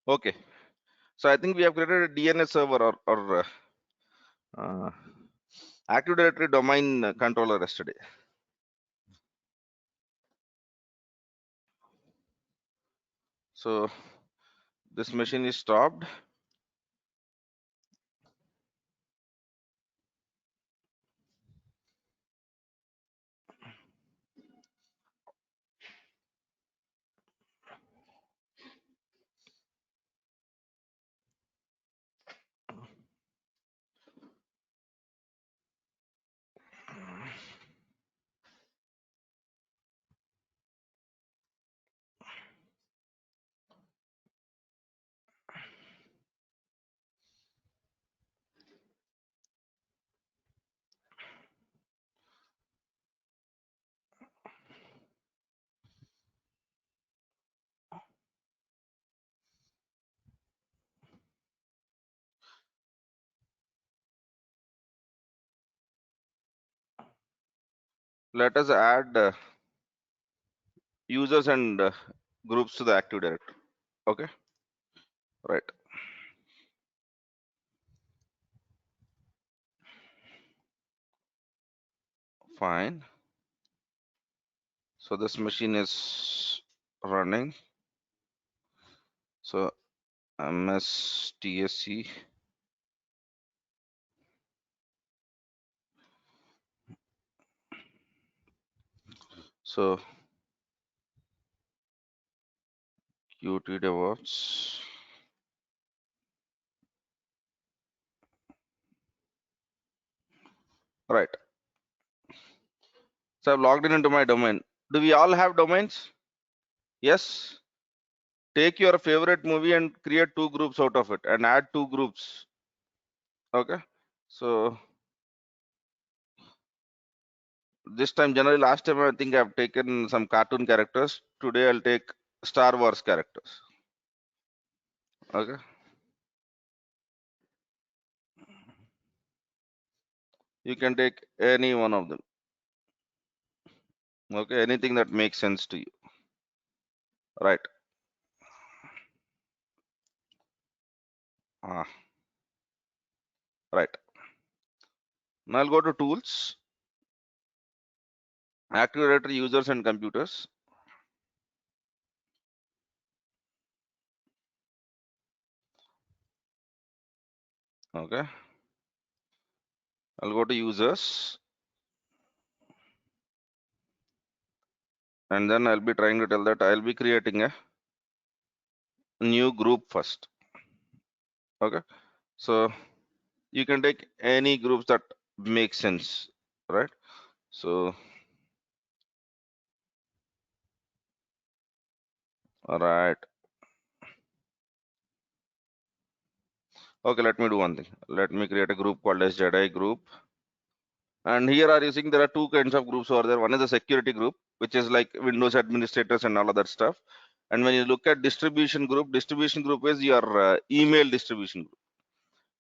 Okay, so I think we have created a DNS server or Active Directory domain controller yesterday. So this machine is stopped. Let us add users and groups to the Active Directory. Okay, right. Fine. So this machine is running. So MSTSC. So Qt DevOps. Right. So I've logged in into my domain. Do we all have domains? Yes. Take your favorite movie and create two groups out of it and add two groups. Okay. So this time, generally last time I think I've taken some cartoon characters. Today I'll take Star Wars characters. Okay. You can take any one of them. Okay. Anything that makes sense to you. Right. Ah, right. Now I'll go to tools, Active Directory users and computers. Okay. I'll go to users and then I'll be trying to tell that I'll be creating a new group first. Okay. So you can take any groups that make sense, right? So, all right. Okay, let me do one thing. Let me create a group called as Jedi group. And here are using, there are two kinds of groups over there. One is a security group, which is like Windows administrators and all other stuff. And when you look at distribution group is your email distribution group.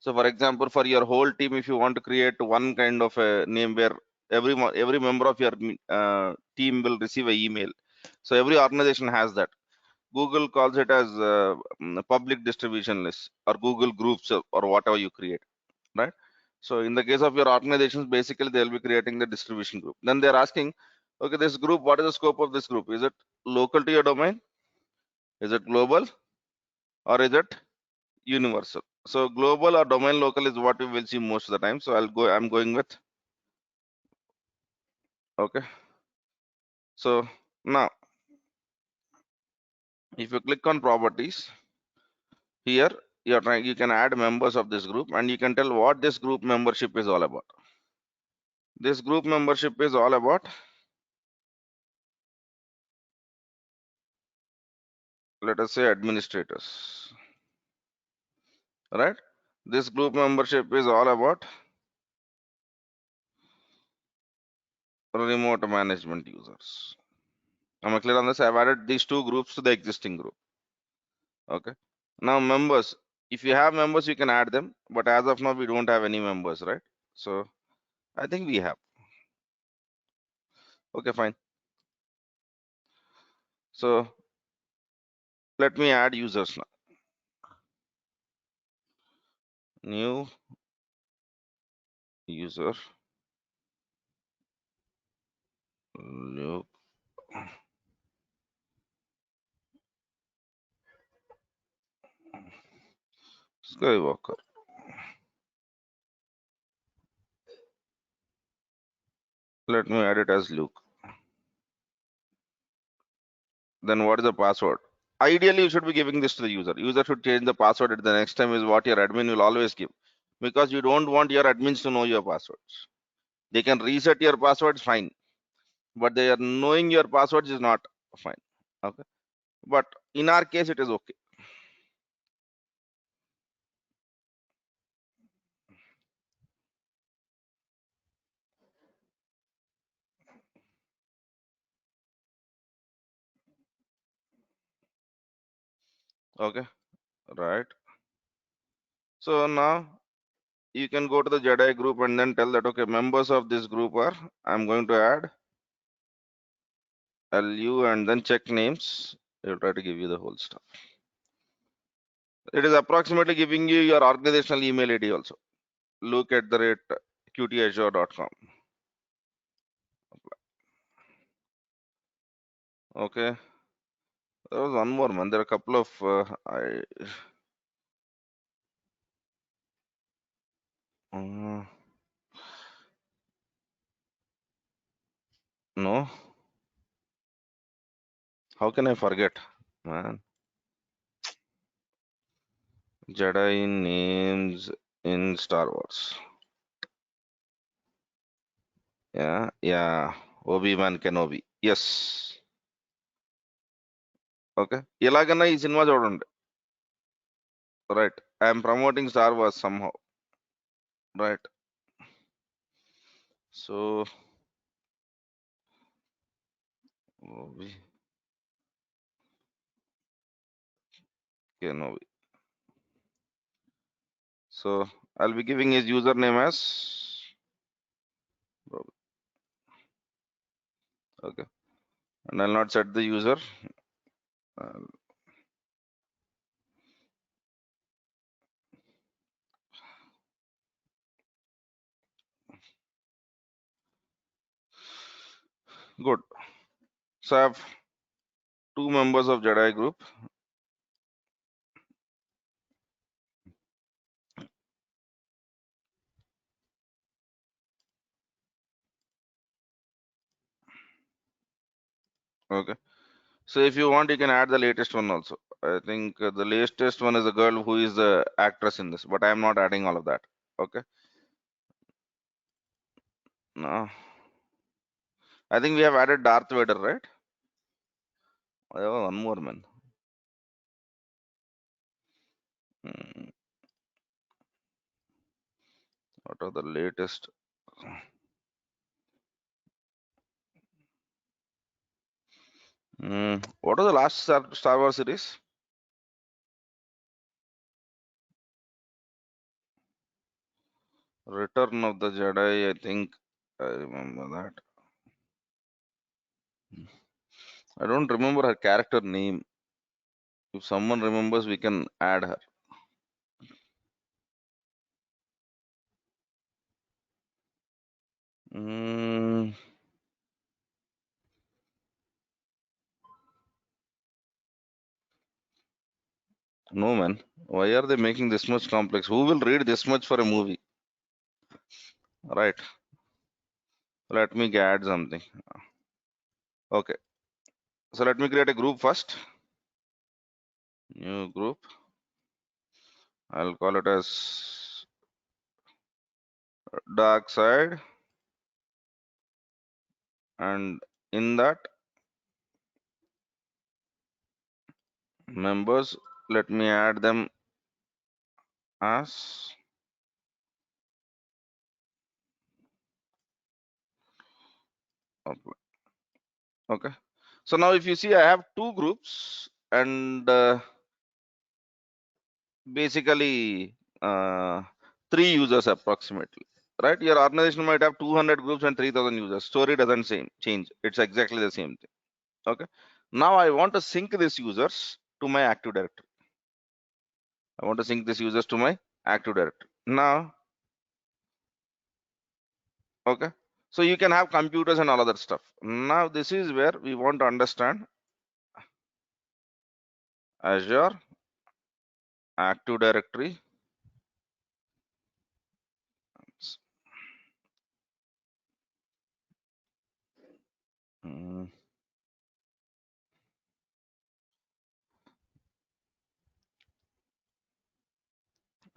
So for example, for your whole team, if you want to create one kind of a name where every member of your team will receive an email. So every organization has that. Google calls it as public distribution list or Google groups or whatever you create, right? So in the case of your organizations, basically they'll be creating the distribution group. Then they're asking, okay, this group, what is the scope of this group? Is it local to your domain? Is it global? Or is it universal? So global or domain local is what we will see most of the time. So I'm going with, okay. So now, if you click on properties, here you can add members of this group and you can tell what this group membership is all about. This group membership is all about, let us say, administrators, right? This group membership is all about remote management users. Am I clear on this? I've added these two groups to the existing group. Okay. Now members, if you have members, you can add them, but as of now, we don't have any members, right? So I think we have. Okay, fine. So let me add users now. new user, Luke Skywalker. Let me add it as Luke. Then what is the password? Ideally, you should be giving this to the user. User should change the password at the next time is what your admin will always give, because you don't want your admins to know your passwords. They can reset your passwords, fine, but they are knowing your passwords is not fine. Okay, but in our case, it is okay. Okay, right. So now you can go to the Jedi group and then tell that, okay, members of this group are, I'm going to add LU and then check names. It will try to give you the whole stuff. It is approximately giving you your organizational email ID also. Look at the rate qtazure.com. Okay. There was one more, man. There are a couple of no. How can I forget, man? Jedi names in Star Wars. Yeah. Obi-Wan Kenobi. Yes. Okay. ఎలాగన్నా ఈ cinema చూడండి. Right. I am promoting Star Wars somehow. Right. So Obi Kenobi. So I'll be giving his username as okay, and I'll not set the user. Uh, Good. So I have two members of Jedi group. Okay. So if you want, you can add the latest one also. I think the latest one is a girl who is the actress in this, but I am not adding all of that. Okay. No. I think we have added Darth Vader, right? I have one more, man. Hmm, what are the latest? What was the last Star Wars series? Return of the Jedi. I think I remember that. I don't remember her character name. If someone remembers, we can add her. Mm, no, man. Why are they making this much complex? Who will read this much for a movie? Right. Let me add something. Okay. So let me create a group first. New group. I'll call it as dark side. And in that, members, let me add them as okay. So now if you see, I have two groups and basically three users approximately, right? Your organization might have 200 groups and 3000 users. Story doesn't change. It's exactly the same thing. Okay. Now I want to sync these users to my Active Directory. I want to sync these users to my Active Directory. Now, okay. So you can have computers and all other stuff. Now this is where we want to understand Azure Active Directory. Mm,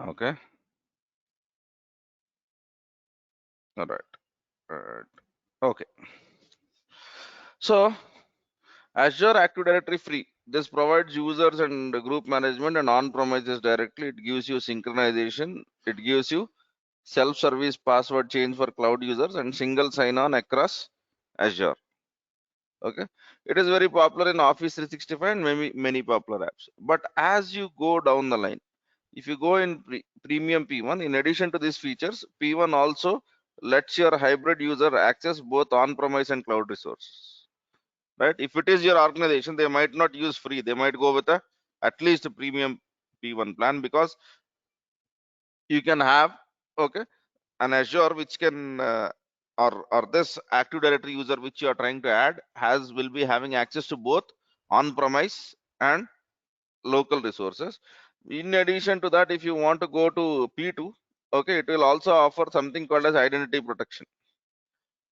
okay. All right. Right. Okay. So Azure Active Directory free. This provides users and group management and on-premises directly. It gives you synchronization. It gives you self-service password change for cloud users and single sign-on across Azure. Okay, it is very popular in Office 365 and many popular apps. But as you go down the line, if you go in premium P1, in addition to these features, P1 also lets your hybrid user access both on-premise and cloud resources. Right? If it is your organization, they might not use free. They might go with a at least a premium P1 plan, because you can have, okay, an Azure which can or this Active Directory user which you are trying to add will be having access to both on-premise and local resources. In addition to that, if you want to go to P2, okay, it will also offer something called as identity protection.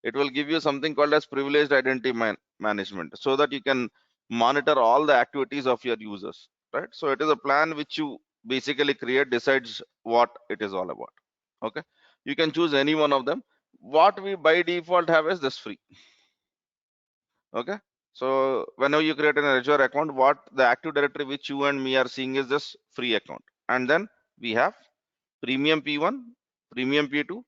It will give you something called as privileged identity management, so that you can monitor all the activities of your users, right? So it is a plan which you basically create, decides what it is all about. Okay, you can choose any one of them. What we by default have is this free. Okay, so whenever you create an Azure account, what the Active Directory which you and me are seeing is this free account, and then we have premium P1, premium P2,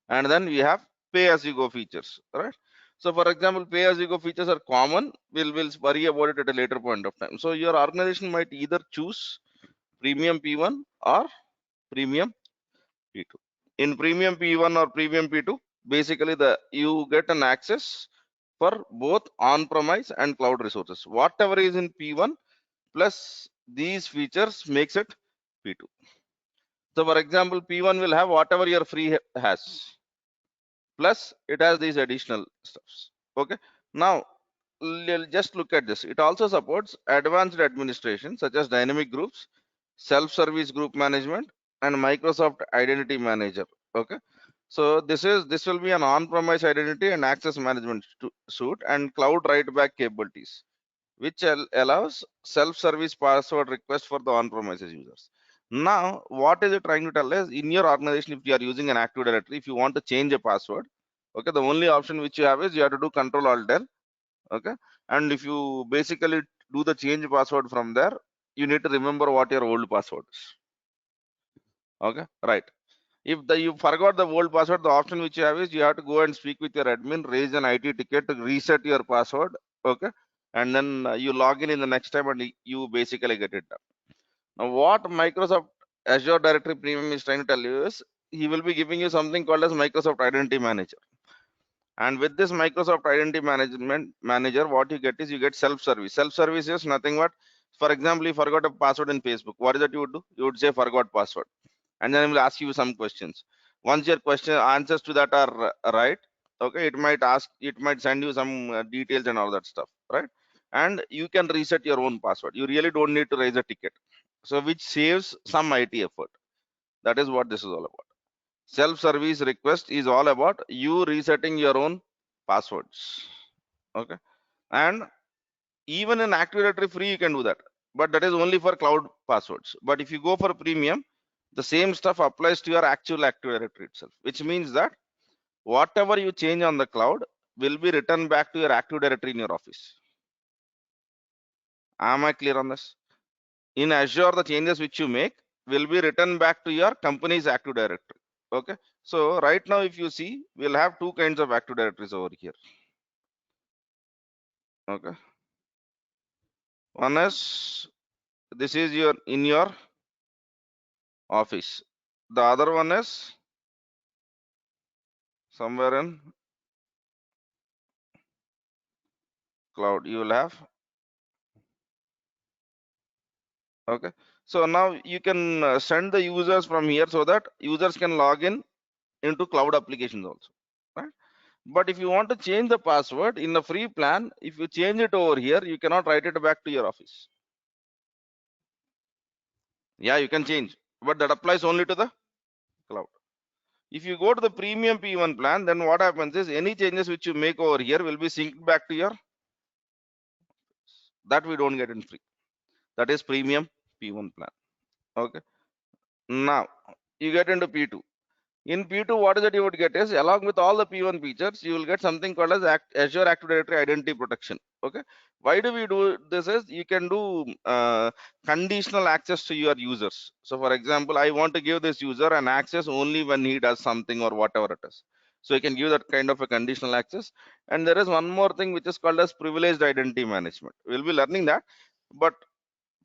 and then we have pay as you go features, right? So for example, pay as you go features are common. We'll worry about it at a later point of time. So your organization might either choose premium P1 or premium P2. In premium P1 or premium P2, basically you get an access for both on-premise and cloud resources. Whatever is in P1 plus these features makes it P2. So for example, P1 will have whatever your free has, plus it has these additional stuffs. Okay. Now just look at this. It also supports advanced administration such as dynamic groups, self-service group management, and Microsoft Identity Manager. Okay. So this will be an on-premise identity and access management suite and cloud write-back capabilities, which allows self-service password request for the on-premises users. Now, what is it trying to tell us? In your organization, if you are using an Active Directory, if you want to change a password, okay, the only option which you have is you have to do Control Alt Del, okay, and if you basically do the change password from there, you need to remember what your old password is. Okay, right. If you forgot the old password, the option which you have is you have to go and speak with your admin, raise an IT ticket to reset your password. Okay, and then you log in the next time and you basically get it done. Now, what Microsoft Azure Directory Premium is trying to tell you is he will be giving you something called as Microsoft Identity Manager. And with this Microsoft Identity Management Manager, what you get is you get self-service. Self-service is nothing but, for example, you forgot a password in Facebook. What is that you would do? You would say forgot password, and then it will ask you some questions. Once your question answers to that are right, okay, it might send you some details and all that stuff, right? And you can reset your own password. You really don't need to raise a ticket, so which saves some IT effort. That is what this is all about. Self-service request is all about you resetting your own passwords. Okay, and even in Active Directory free you can do that, but that is only for cloud passwords. But if you go for premium, the same stuff applies to your actual Active Directory itself, which means that whatever you change on the cloud will be returned back to your Active Directory in your office. Am I clear on this? In Azure, the changes which you make will be returned back to your company's Active Directory. Okay, so right now if you see, we'll have two kinds of Active Directories over here. Okay, one is this is your in your office, the other one is somewhere in cloud. You will have, okay, So now you can send the users from here so that users can log in into cloud applications also, right? But if you want to change the password in the free plan, if you change it over here, you cannot write it back to your office. Yeah, you can change, but that applies only to the cloud. If you go to the premium P1 plan, then what happens is any changes which you make over here will be synced back to your, that we don't get in free. That is premium P1 plan. Okay. Now you get into P2. In P2, what is it you would get is, along with all the P1 features, you will get something called as Azure Active Directory Identity Protection. Okay. Why do we do this is, you can do conditional access to your users. So for example, I want to give this user an access only when he does something or whatever it is. So you can give that kind of a conditional access. And there is one more thing which is called as privileged identity management. We'll be learning that. But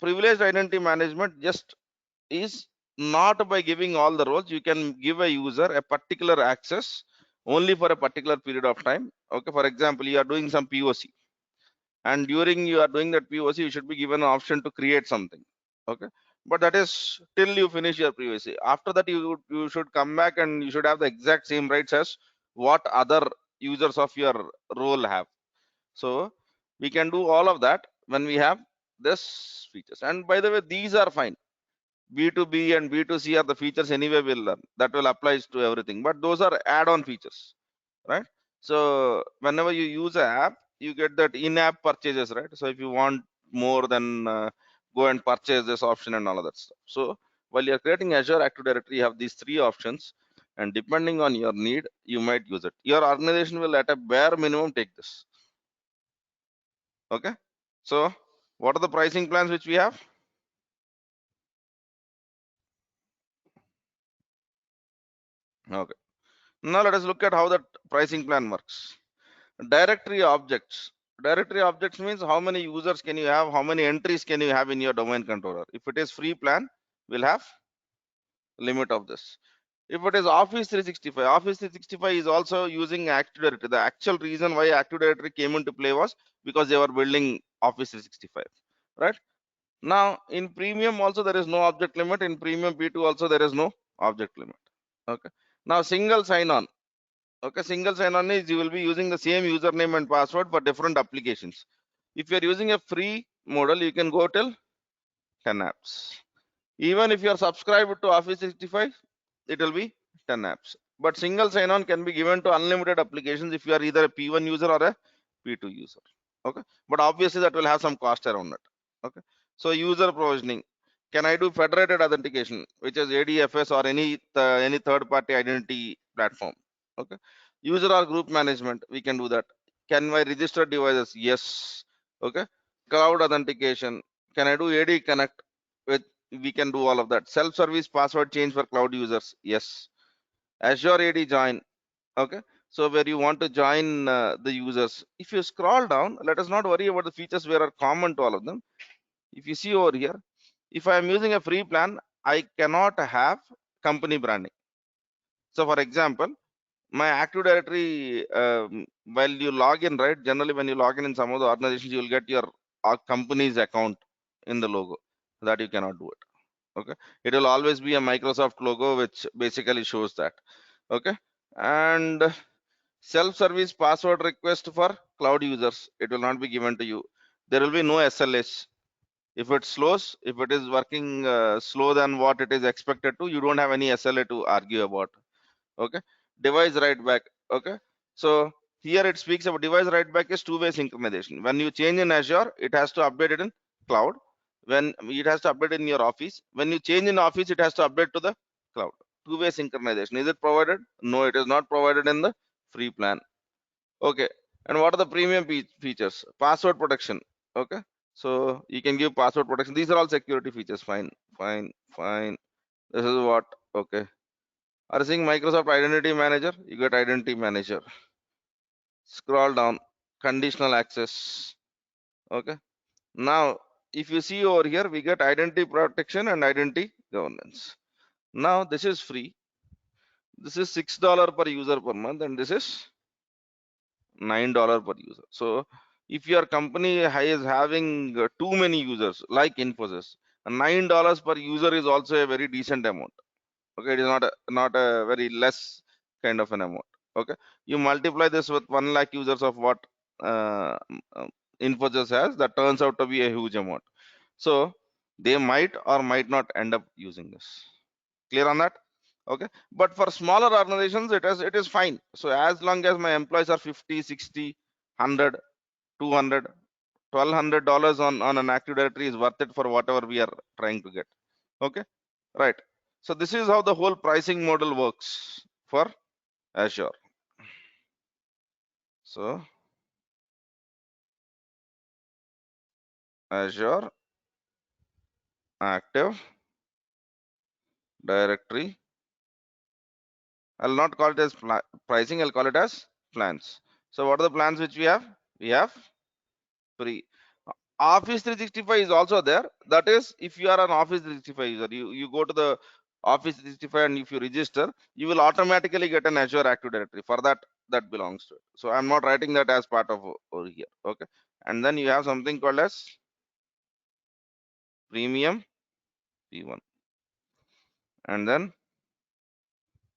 privileged identity management just is not by giving all the roles. You can give a user a particular access only for a particular period of time. Okay, for example, you are doing some POC, and during you are doing that POC, you should be given an option to create something. Okay, but that is till you finish your POC. After that, you should come back and you should have the exact same rights as what other users of your role have. So we can do all of that when we have this features. And by the way, these are fine. B2B and B2C are the features anyway we'll learn. That will apply to everything. But those are add-on features, right? So whenever you use an app, you get that in-app purchases, right? So if you want more, then go and purchase this option and all of that stuff. So while you're creating Azure Active Directory, you have these three options, and depending on your need, you might use it. Your organization will at a bare minimum take this. Okay. So what are the pricing plans which we have? Okay. Now let us look at how that pricing plan works. Directory objects. Directory objects means how many users can you have, how many entries can you have in your domain controller. If it is free plan, we'll have limit of this. If it is Office 365, Office 365 is also using Active Directory. The actual reason why Active Directory came into play was because they were building Office 365, right? Now in premium also there is no object limit. In premium P2 also there is no object limit. Okay. Now single sign-on. Okay, single sign-on is you will be using the same username and password for different applications. If you are using a free model, you can go till 10 apps. Even if you are subscribed to Office 365, it will be 10 apps. But single sign-on can be given to unlimited applications if you are either a P1 user or a P2 user. Okay, but obviously that will have some cost around it. Okay, so user provisioning. Can I do federated authentication, which is ADFS or any third-party identity platform? Okay, user or group management, we can do that. Can I register devices? Yes. Okay, cloud authentication. Can I do AD connect? With we can do all of that. Self-service password change for cloud users. Yes. Azure AD join. Okay. So where you want to join the users. If you scroll down, let us not worry about the features where are common to all of them. If you see over here, if I am using a free plan, I cannot have company branding. So for example, my Active Directory, while you log in, right? Generally, when you log in some of the organizations, you will get your company's account in the logo. That you cannot do it. Okay, it will always be a Microsoft logo, which basically shows that. Okay, and self-service password request for cloud users, it will not be given to you. There will be no SLAs. If it slows, if it is working slow than what it is expected to, you don't have any SLA to argue about. Okay, device write back. Okay, so here it speaks about device write back is two-way synchronization. When you change in Azure, it has to update it in cloud. When it has to update in your office, when you change in office, it has to update to the cloud. Two-way synchronization, is it provided? No, it is not provided in the free plan. Okay, and what are the premium features? Password protection. Okay, so you can give password protection. These are all security features. Fine, fine, fine. This is what. Okay, are you seeing Microsoft Identity Manager? You get Identity Manager. Scroll down, conditional access. Okay. Now, if you see over here, we get identity protection and identity governance. Now, this is free. This is $6 per user per month, and this is $9 per user. So, if your company is having too many users, like Infosys, $9 per user is also a very decent amount. Okay, it is not a very less kind of an amount. Okay, you multiply this with 1 lakh users of what uh, uh, Infosys has, that turns out to be a huge amount. So they might or might not end up using this. Clear on that? Okay, but for smaller organizations it is fine. So as long as my employees are 50, 60, 100, 200, $1,200 on an Active Directory is worth it for whatever we are trying to get. Okay, right. So this is how the whole pricing model works for Azure. So Azure Active Directory, I'll not call it as pricing, I'll call it as plans. So what are the plans which we have? We have free. Office 365 is also there. That is, if you are an Office 365 user, you go to the Office 365 and if you register, you will automatically get an Azure Active Directory. For that, that belongs to it. So I'm not writing that as part of over here. Okay. And then you have something called as Premium P1, and then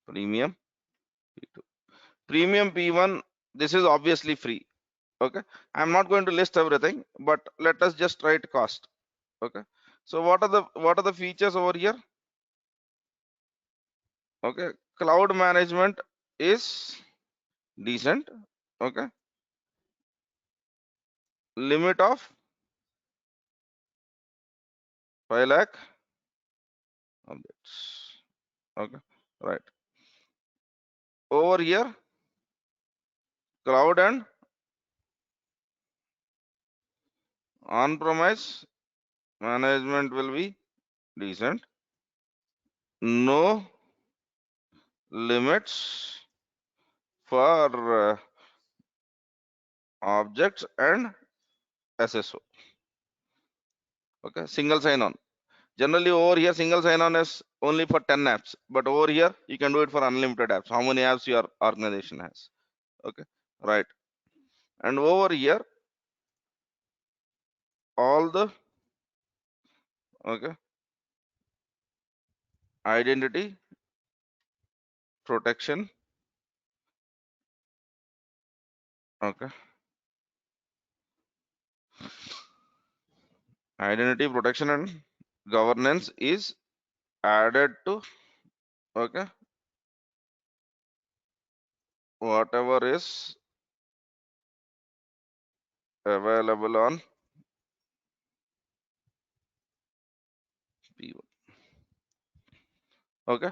Premium P2. Premium P1, this is obviously free. Okay. I'm not going to list everything, but let us just write cost. Okay. So what are the features over here? Okay, cloud management is decent. Okay, limit of 5 lakh objects. Okay, right. Over here, cloud and on-premise management will be decent. No limits for objects and SSO. Okay, single sign-on. Generally over here, single sign-on is only for 10 apps, but over here you can do it for unlimited apps. How many apps your organization has? Okay, right. And over here, all the okay identity protection, okay, identity protection and governance is added to, okay, whatever is available on P1. Okay,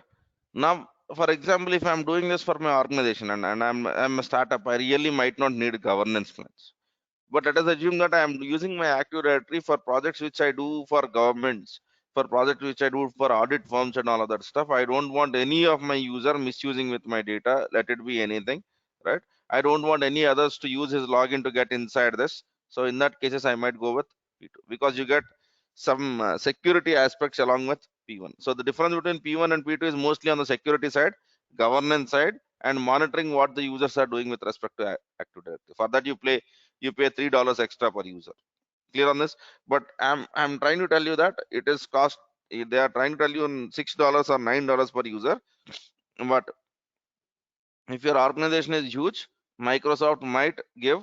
now for example, if I'm doing this for my organization and I'm a startup, I really might not need governance plans. But let us assume that I am using my Active Directory for projects which I do for governments, for projects which I do for audit firms and all of that stuff. I don't want any of my user misusing with my data. Let it be anything, right? I don't want any others to use his login to get inside this. So in that cases, I might go with P2 because you get some security aspects along with P1. So the difference between P1 and P2 is mostly on the security side, governance side, and monitoring what the users are doing with respect to Active Directory. For that, you pay $3 extra per user. Clear on this? But I'm trying to tell you that it is cost. They are trying to tell you on $6 or $9 per user. But if your organization is huge, Microsoft might give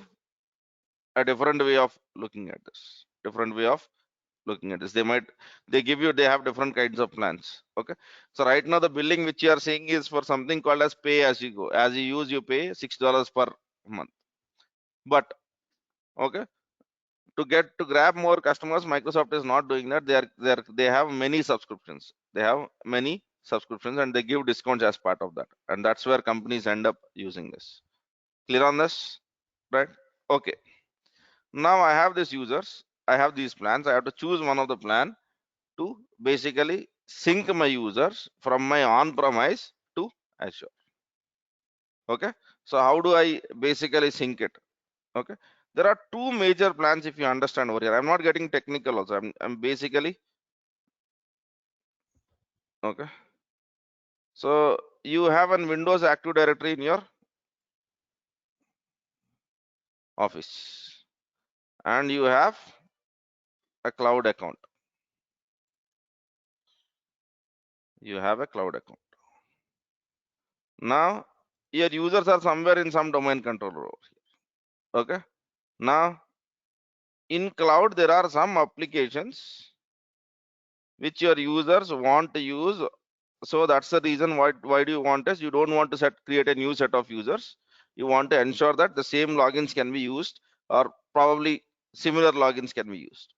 a different way of looking at this. Different way of looking at this. They have different kinds of plans. Okay. So right now the billing which you are seeing is for something called as pay as you go. As you use, you pay $6 per month. But okay, to grab more customers, Microsoft is not doing that. They have many subscriptions. They have many subscriptions and they give discounts as part of that, and that's where companies end up using this. Clear on this? Right? Okay, now I have these users, I have these plans, I have to choose one of the plan to basically sync my users from my on-premise to Azure. Okay, so how do I basically sync it? Okay, there are two major plans if you understand over here. I'm not getting technical also. I'm basically okay. So you have an Windows Active Directory in your office and you have a cloud account. You have a cloud account. Now your users are somewhere in some domain controller over here. Okay. Now in cloud, there are some applications which your users want to use. So that's the reason why do you want this? You don't want to create a new set of users. You want to ensure that the same logins can be used, or probably similar logins can be used,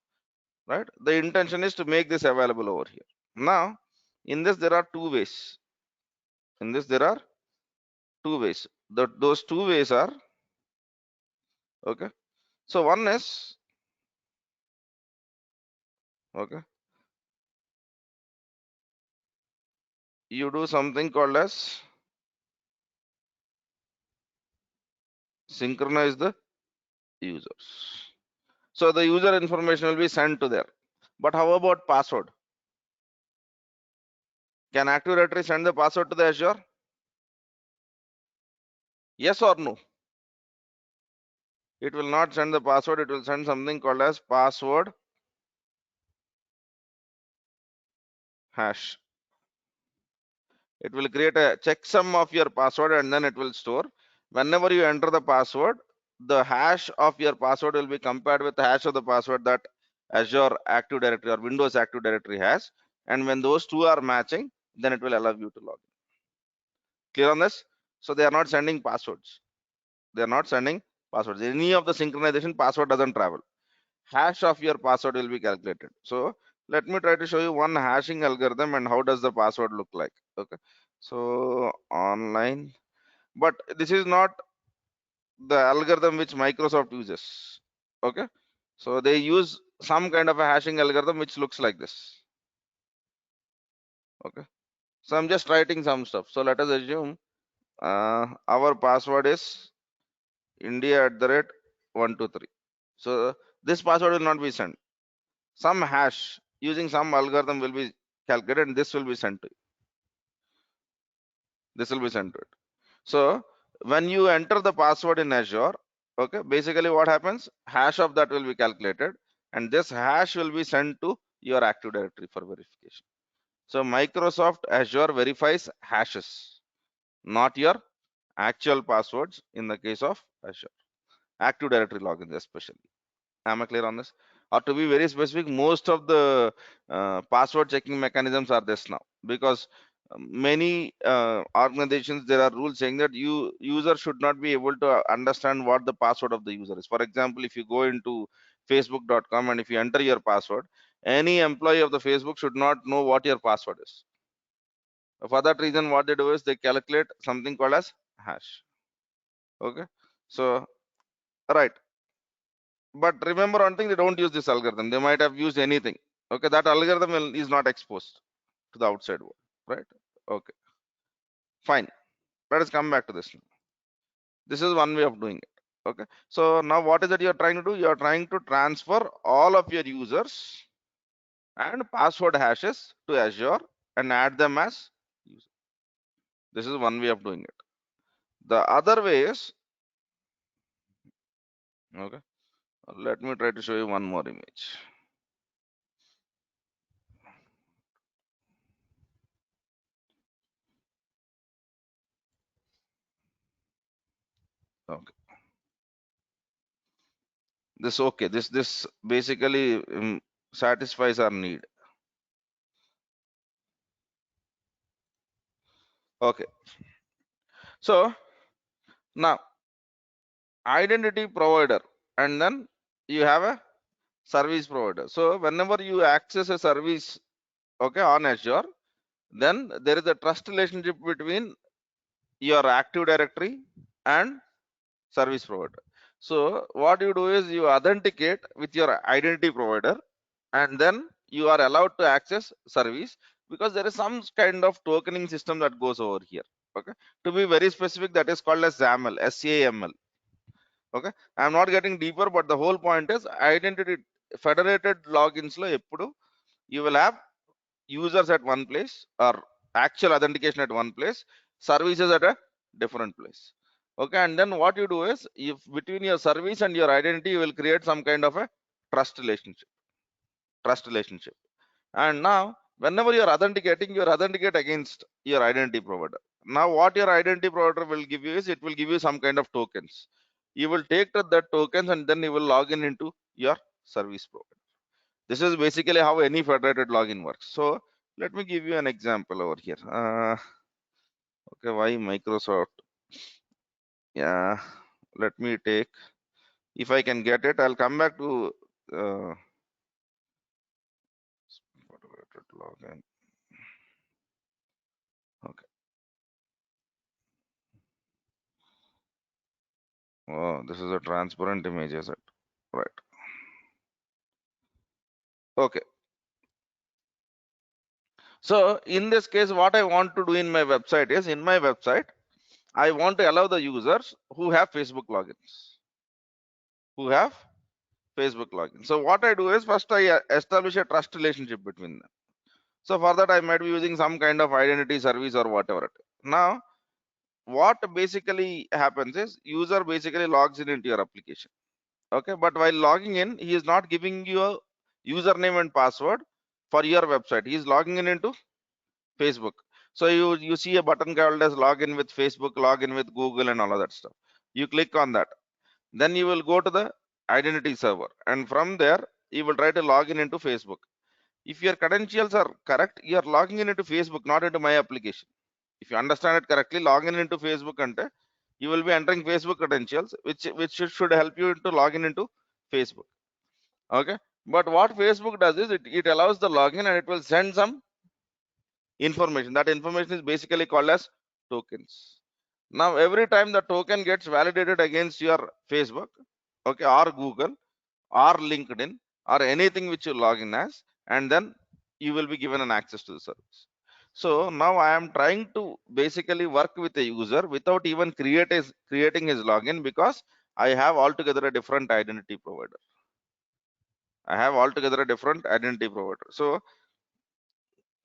right? The intention is to make this available over here. Now in this there are two ways. In this there are two ways. Those two ways are, okay, so one is, okay, you do something called as synchronize the users. So the user information will be sent to there. But how about password? Can Active Directory send the password to the Azure? Yes or no? It will not send the password. It will send something called as password hash. It will create a checksum of your password and then it will store. Whenever you enter the password, the hash of your password will be compared with the hash of the password that Azure Active Directory or Windows Active Directory has. And when those two are matching, then it will allow you to log in. Clear on this? So they are not sending passwords. They are not sending passwords. Any of the synchronization, password doesn't travel. Hash of your password will be calculated. So let me try to show you one hashing algorithm and how does the password look like. Okay. So online, but this is not the algorithm which Microsoft uses. Okay. So they use some kind of a hashing algorithm which looks like this. Okay. So I'm just writing some stuff. So let us assume our password is India@123. So this password will not be sent. Some hash using some algorithm will be calculated and this will be sent to you. This will be sent to it. So when you enter the password in Azure, okay, basically what happens? Hash of that will be calculated and this hash will be sent to your Active Directory for verification. So Microsoft Azure verifies hashes, not your actual passwords in the case of Azure. Active Directory logins especially. Am I clear on this? Or to be very specific, most of the password checking mechanisms are this now, because many organizations, there are rules saying that user should not be able to understand what the password of the user is. For example, if you go into facebook.com and if you enter your password, any employee of the Facebook should not know what your password is. For that reason, what they do is they calculate something called as hash. Okay, so right. But remember one thing, they don't use this algorithm. They might have used anything. Okay, that algorithm is not exposed to the outside world, right? Okay, fine. Let us come back to this. This is one way of doing it. Okay, so now what is it you're trying to do? You're trying to transfer all of your users and password hashes to Azure and add them as user. This is one way of doing it. The other way is, okay, let me try to show you one more image. Okay. This basically satisfies our need. Okay, so now identity provider and then you have a service provider. So whenever you access a service, okay, on Azure, then there is a trust relationship between your Active Directory and service provider. So what you do is you authenticate with your identity provider and then you are allowed to access service, because there is some kind of tokening system that goes over here. Okay, to be very specific, that is called as SAML, SAML. Okay, I'm not getting deeper, but the whole point is identity federated logins lo eppudu you will have users at one place or actual authentication at one place, services at a different place. Okay, and then what you do is, if between your service and your identity, you will create some kind of a trust relationship. And now Whenever you're authenticating, you're authenticate against your identity provider. Now, what your identity provider will give you is it will give you some kind of tokens. You will take that tokens and then you will log in into your service provider. This is basically how any federated login works. So let me give you an example over here. Okay, why Microsoft? Yeah, let me take, if I can get it, I'll come back to federated login. Okay. Oh, this is a transparent image, is it? Right. Okay. So in this case, what I want to do in my website is, in my website, I want to allow the users who have Facebook logins, who have Facebook login. So what I do is, first I establish a trust relationship between them. So for that, I might be using some kind of identity service or whatever. Now, what basically happens is, user basically logs in into your application. Okay, but while logging in, he is not giving you a username and password for your website. He is logging in into Facebook. So you see a button called as login with Facebook, login with Google, and all of that stuff. You click on that. Then you will go to the identity server, and from there you will try to log in into Facebook. If your credentials are correct, you are logging in into Facebook, not into my application. If you understand it correctly, log in into Facebook and you will be entering Facebook credentials, which should help you to log in into Facebook. Okay, but what Facebook does is it allows the login and it will send some information. That information is basically called as tokens. Now every time the token gets validated against your Facebook, okay, or Google or LinkedIn or anything which you log in as, and then you will be given an access to the service. So now I am trying to basically work with a user without even creating his login, because I have altogether a different identity provider. I have altogether a different identity provider. So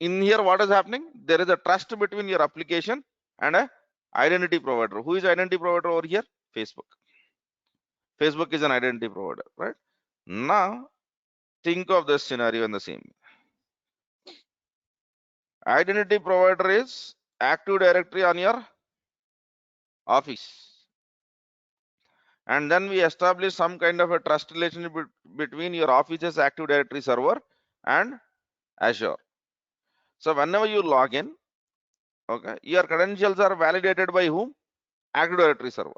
in here, what is happening? There is a trust between your application and a identity provider. Who is identity provider over here? Facebook. Facebook is an identity provider, right? Now think of this scenario in the same. Identity provider is Active Directory on your Office, and then we establish some kind of a trust relationship between your Office's Active Directory server and Azure. So whenever you log in, okay, your credentials are validated by whom? Active Directory server.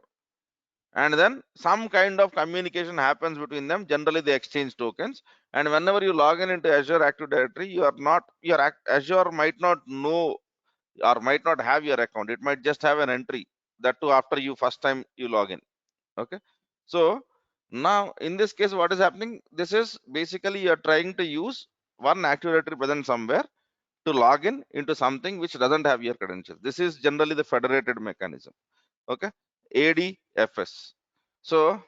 And then some kind of communication happens between them. Generally they exchange tokens, and whenever you log in into Azure Active Directory, you are not, Azure might not know or might not have your account. It might just have an entry, that too after you first time you log in. Okay, so now in this case, what is happening? This is basically you're trying to use one Active Directory present somewhere to log in into something which doesn't have your credentials. This is generally the federated mechanism. Okay, ADFS. So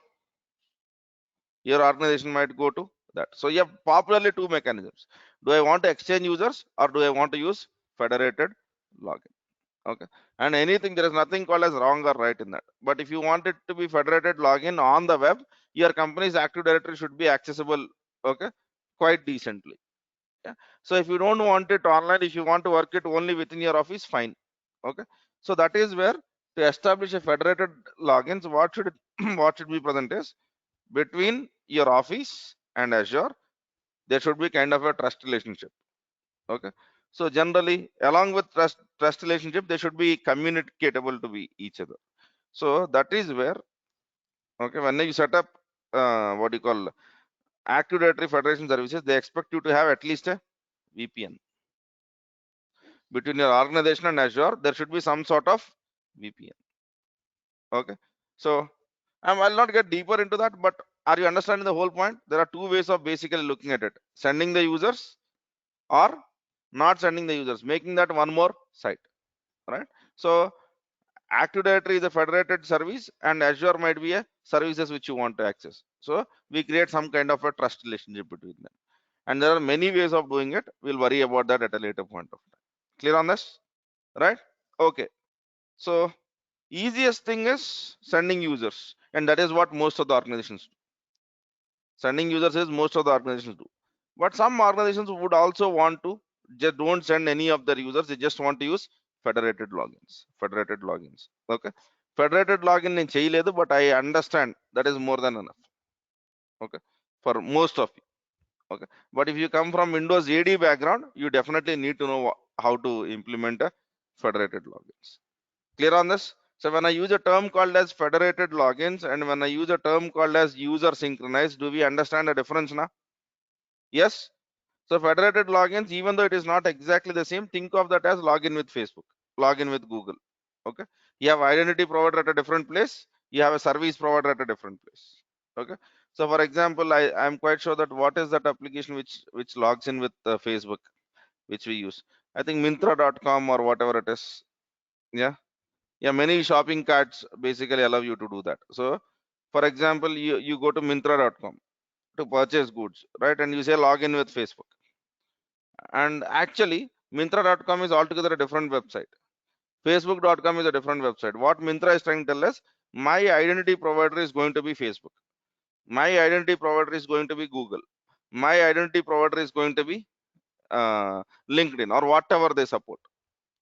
your organization might go to that. So you have popularly two mechanisms. Do I want to exchange users, or do I want to use federated login? Okay, and anything, there is nothing called as wrong or right in that. But if you want it to be federated login on the web, your company's Active Directory should be accessible, okay, quite decently. Yeah. So if you don't want it online, if you want to work it only within your office, fine. Okay, so that is where, to establish a federated logins, what should what should be present is, between your office and Azure, there should be kind of a trust relationship. Okay, so generally along with trust relationship, they should be communicatable to be each other. So that is where, okay, when you set up what you call Active Directory Federation services, they expect you to have at least a VPN between your organization and Azure. There should be some sort of VPN. Okay, so I'll not get deeper into that, but are you understanding the whole point? There are two ways of basically looking at it: sending the users or not sending the users, making that one more site, right? So Active Directory is a federated service, and Azure might be a services which you want to access. So we create some kind of a trust relationship between them, and there are many ways of doing it. We'll worry about that at a later point of time. Clear on this, right? Okay, so easiest thing is sending users, and that is what most of the organizations do. Sending users is most of the organizations do, but some organizations would also want to just don't send any of their users. They just want to use federated logins. Okay. Federated login in cheyaledu, but I understand that is more than enough. Okay. For most of you. Okay. But if you come from Windows AD background, you definitely need to know how to implement a federated logins. Clear on this? So when I use a term called as federated logins and when I use a term called as user synchronized, do we understand the difference now? Yes. So federated logins, even though it is not exactly the same, think of that as login with Facebook, login with Google. Okay. You have identity provider at a different place. You have a service provider at a different place. Okay. So for example, I'm quite sure that what is that application which logs in with Facebook, which we use. I think Myntra.com or whatever it is. Yeah. Yeah. Many shopping carts basically allow you to do that. So for example, you go to Myntra.com to purchase goods, right? And you say login with Facebook. And actually, Myntra.com is altogether a different website. Facebook.com is a different website. What Myntra is trying to tell us, my identity provider is going to be Facebook. My identity provider is going to be Google. My identity provider is going to be LinkedIn or whatever they support.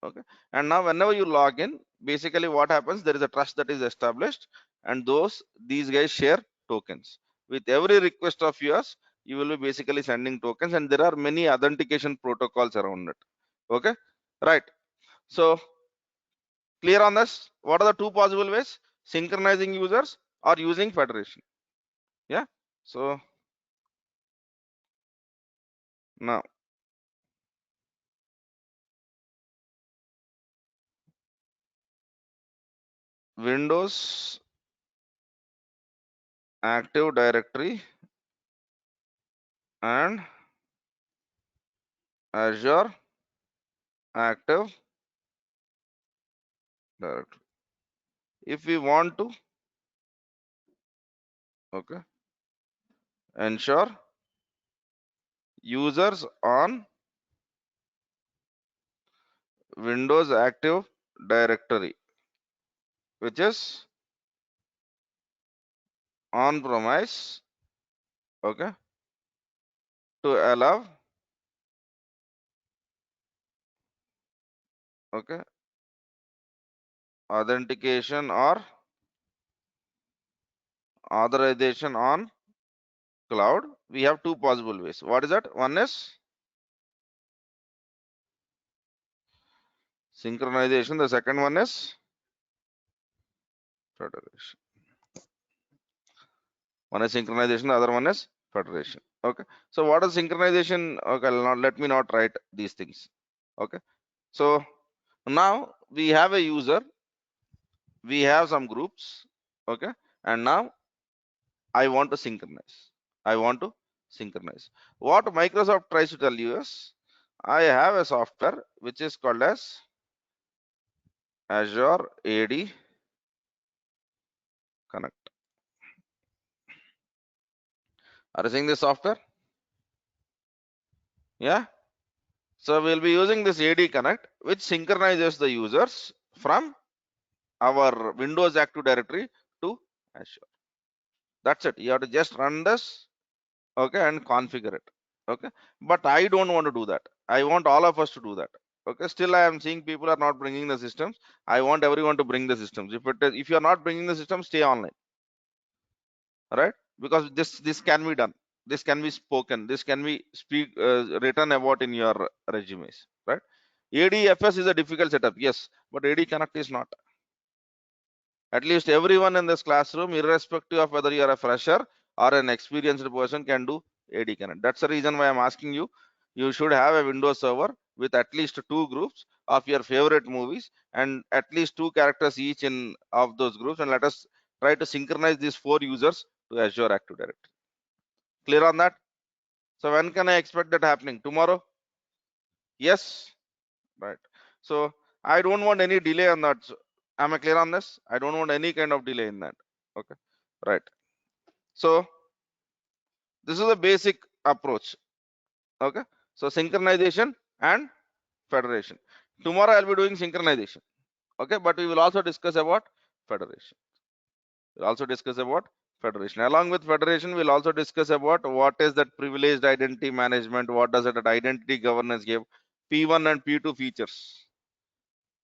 Okay. And now whenever you log in, basically what happens, there is a trust that is established and these guys share tokens. With every request of yours, you will be basically sending tokens and there are many authentication protocols around it. Okay. Right. So clear on this? What are the two possible ways? Synchronizing users or using federation. Yeah. So now Windows Active Directory and Azure Active Directory. If we want to, okay, ensure users on Windows Active Directory, which is on premise, okay, to allow, okay, authentication or authorization on cloud. We have two possible ways. What is that? One is synchronization. The second one is federation. One is synchronization. The other one is federation. Okay. So what is synchronization? Okay. Let me not write these things. Okay. So now we have a user. We have some groups. Okay. And now I want to synchronize. I want to synchronize. What Microsoft tries to tell you is, I have a software which is called as Azure AD Connect. Are you seeing this software? Yeah. So we'll be using this AD Connect, which synchronizes the users from our Windows Active Directory to Azure. That's it. You have to just run this, okay, and configure it. Okay. But I don't want to do that. I want all of us to do that. Okay. Still, I am seeing people are not bringing the systems. I want everyone to bring the systems. If you are not bringing the system, stay online. All right. Because this can be done. This can be spoken. This can be written about in your resumes. Right. ADFS is a difficult setup. Yes, but AD Connect is not. At least everyone in this classroom, irrespective of whether you are a fresher or an experienced person, can do AD Connect. That's the reason why I'm asking you. You should have a Windows server with at least two groups of your favorite movies and at least two characters each in of those groups. And let us try to synchronize these four users to Azure Active Directory. Clear on that? So when can I expect that happening? Tomorrow? Yes. Right. So I don't want any delay on that. Am I clear on this? I don't want any kind of delay in that. Okay. Right. So this is a basic approach. Okay. So synchronization and federation. Tomorrow I'll be doing synchronization. Okay. But we will also discuss about federation. We'll also discuss about federation. Along with federation, we'll also discuss about what is that privileged identity management, what does that identity governance give, P1 and P2 features.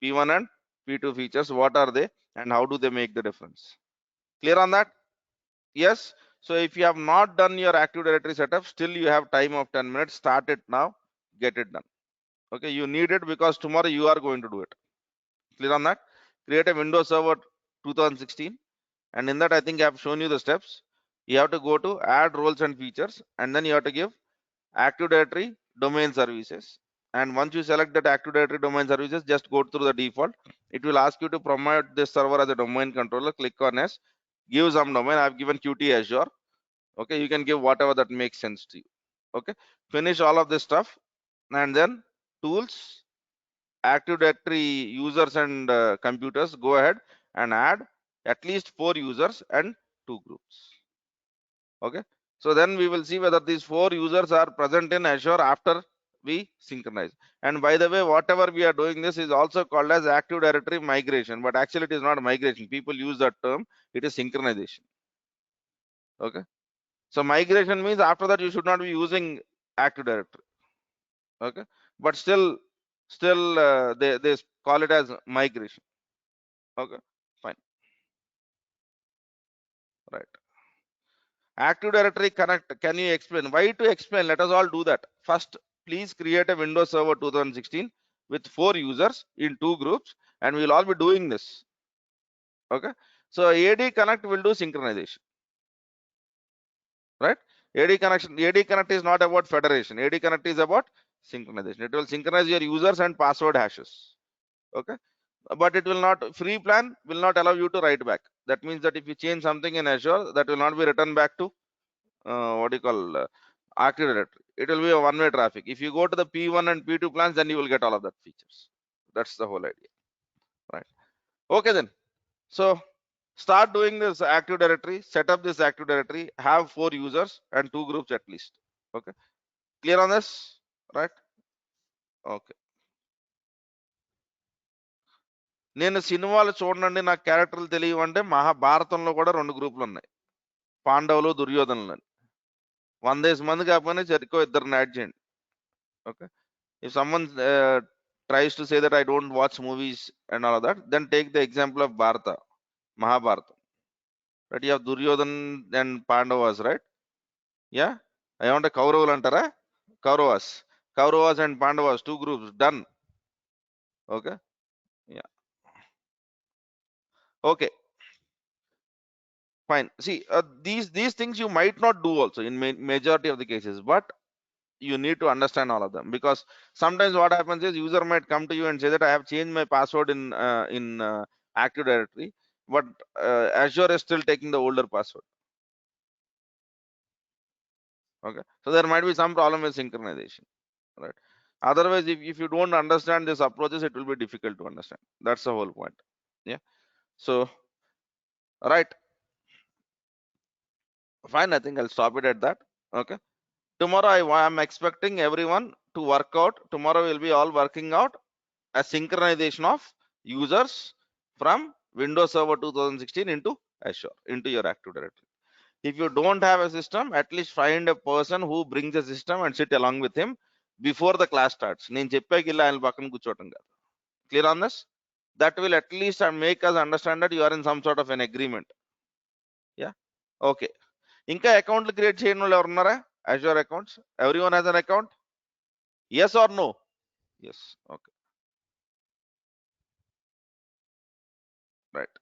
P1 and P2 features, what are they and how do they make the difference? Clear on that? Yes. So if you have not done your Active Directory setup, still you have time of 10 minutes. Start it now, get it done. Okay, you need it because tomorrow you are going to do it. Clear on that? Create a Windows Server 2016, and in that I think I have shown you the steps. You have to go to add roles and features, and then you have to give Active Directory domain services. And once you select that Active Directory domain services, just go through the default. It will ask you to promote this server as a domain controller. Click on yes, give some domain. I've given Qt Azure. Okay, you can give whatever that makes sense to you. Okay, finish all of this stuff, and then tools, Active Directory users and computers. Go ahead and add at least 4 users and 2 groups. Okay, so then we will see whether these 4 users are present in Azure after we synchronize. And by the way, whatever we are doing, this is also called as Active Directory migration, but actually it is not migration. People use that term. It is synchronization. Okay, so migration means after that you should not be using Active Directory. Okay, but still they call it as migration. Okay, fine, right. Active Directory connect, can you explain? Why to explain? Let us all do that. First, please create a Windows Server 2016 with 4 users in 2 groups, and we'll all be doing this. Okay, so AD Connect will do synchronization, right? AD Connect is not about federation. AD Connect is about synchronization. It will synchronize your users and password hashes. Okay, but it will not, free plan will not allow you to write back. That means that if you change something in Azure, that will not be returned back to what do you call Active Directory. It will be a one-way traffic. If you go to the P1 and P2 plans, then you will get all of that features. That's the whole idea, right? Okay, then. So start doing this Active Directory, set up this Active Directory, have 4 users and 2 groups at least. Okay, clear on this, right? Okay. నేను సినిమాలు చూడండి, నాకు క్యారెక్టర్లు తెలియవు అంటే మహాభారతంలో కూడా 2 గ్రూపులు ఉన్నాయి, పాండవులు దుర్యోధనులు అని. 100 మంది కాకపోయినా సరికో ఇద్దరిని యాడ్ చేయండి. Okay, if someone tries to say that I don't watch movies and all of that, then take the example of Bharata, Mahabharata, right? You have Duryodhan and Pandavas, right? Yeah, I want a Kauravulu antara, Kauravas and Pandavas, 2 groups, done. Okay, yeah, okay, fine. See, these things you might not do also in majority of the cases, but you need to understand all of them, because sometimes what happens is user might come to you and say that I have changed my password in Active Directory, but Azure is still taking the older password. Okay, so there might be some problem with synchronization, right? Otherwise, if you don't understand these approaches, it will be difficult to understand. That's the whole point. Yeah, so right, fine, I think I'll stop it at that. Okay, tomorrow I am expecting everyone to work out. Tomorrow we'll be all working out a synchronization of users from Windows Server 2016 into Azure, into your Active Directory. If you don't have a system, at least find a person who brings a system and sit along with him before the class starts. నేను చెప్పాక ఇలా ఆయన పక్కన కూర్చోవటం కాదు. Clear on this? That will at least make us understand that you are in some sort of an agreement. Yeah, okay. ఇంకా అకౌంట్లు create చేయని వాళ్ళు ఎవరు ఉన్నారా? Azure accounts, everyone has an account? Yes or no? Yes. Okay, right.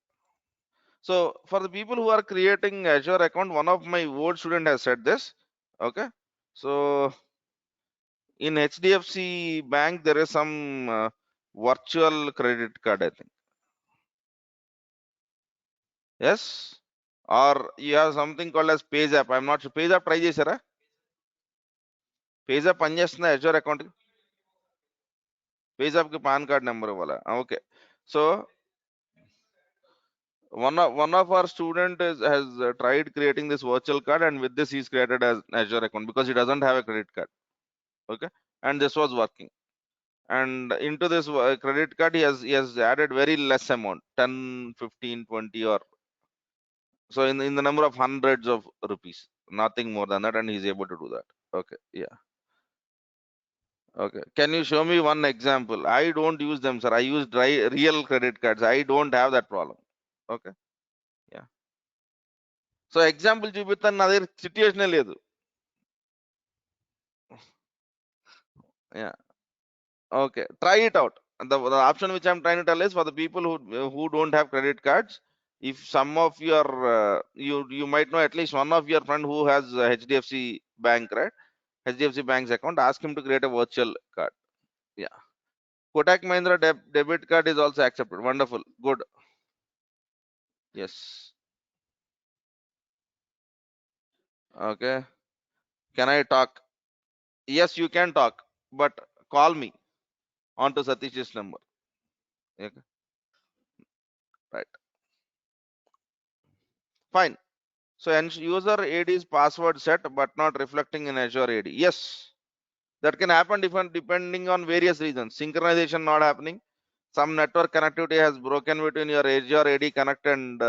So for the people who are creating Azure account, one of my old student has said this. Okay, so in HDFC Bank there is some virtual credit card, I think. Yes, or you have something called as PayZapp. I'm not sure. PayZapp try chesara? PayZapp పనిచేస్తుందా Azure account? PayZapp ki PAN card number wala. Okay, so one of our student has tried creating this virtual card, and with this he's created as Azure account because he doesn't have a credit card. Okay, and this was working. And into this credit card he has added very less amount, 10, 15, 20, or so in the number of hundreds of rupees, nothing more than that, and he's able to do that. Okay, yeah, Okay. Can you show me one example? I don't use them, sir. I use real credit cards. I don't have that problem. Okay. Yeah. So example చూపిస్తాను నా దగ్గర situation లేదు. Yeah. Okay. Try it out. The option which I'm trying to tell is for the people who don't have credit cards. If some of your you might know at least one of your friend who has HDFC Bank, right? HDFC Bank's account. Ask him to create a virtual card. Yeah. Kotak Mahindra debit card is also accepted. Wonderful. Good. Yes. Okay. Can I talk? Yes, you can talk, but call me onto Satish's number. Okay. Right. Fine. So user AD is password set but not reflecting in Azure AD. Yes, that can happen depending on various reasons. Synchronization not happening. Some network connectivity has broken between your Azure AD connect and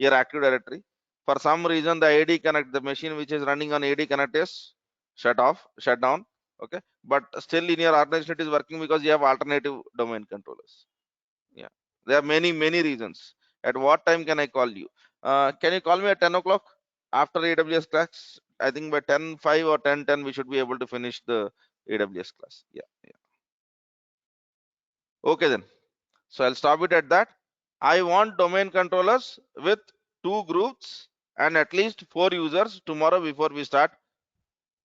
your Active Directory. For some reason, the AD connect, the machine which is running on AD connect is shut down. Okay, but still in your organization it is working because you have alternative domain controllers. Yeah, there are many reasons. At what time can I call you? Can you call me at 10 o'clock after AWS class? I think by 10:05 or 10:10 we should be able to finish the AWS class. Yeah, yeah. Okay then. So I'll stop it at that. I want domain controllers with 2 groups and at least 4 users tomorrow before we start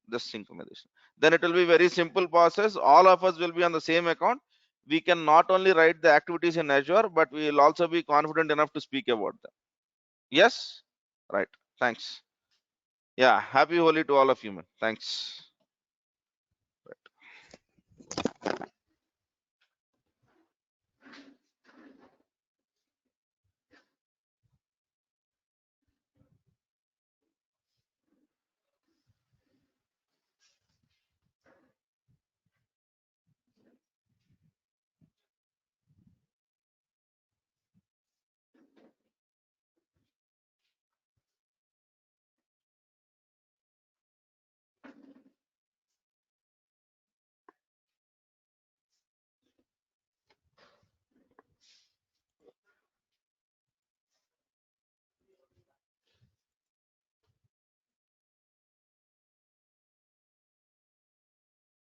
the synchronization. Then it will be very simple process. All of us will be on the same account. We can not only write the activities in Azure, but we will also be confident enough to speak about them. Yes? Right. Thanks. Yeah. Happy Holi to all of you, man. Thanks.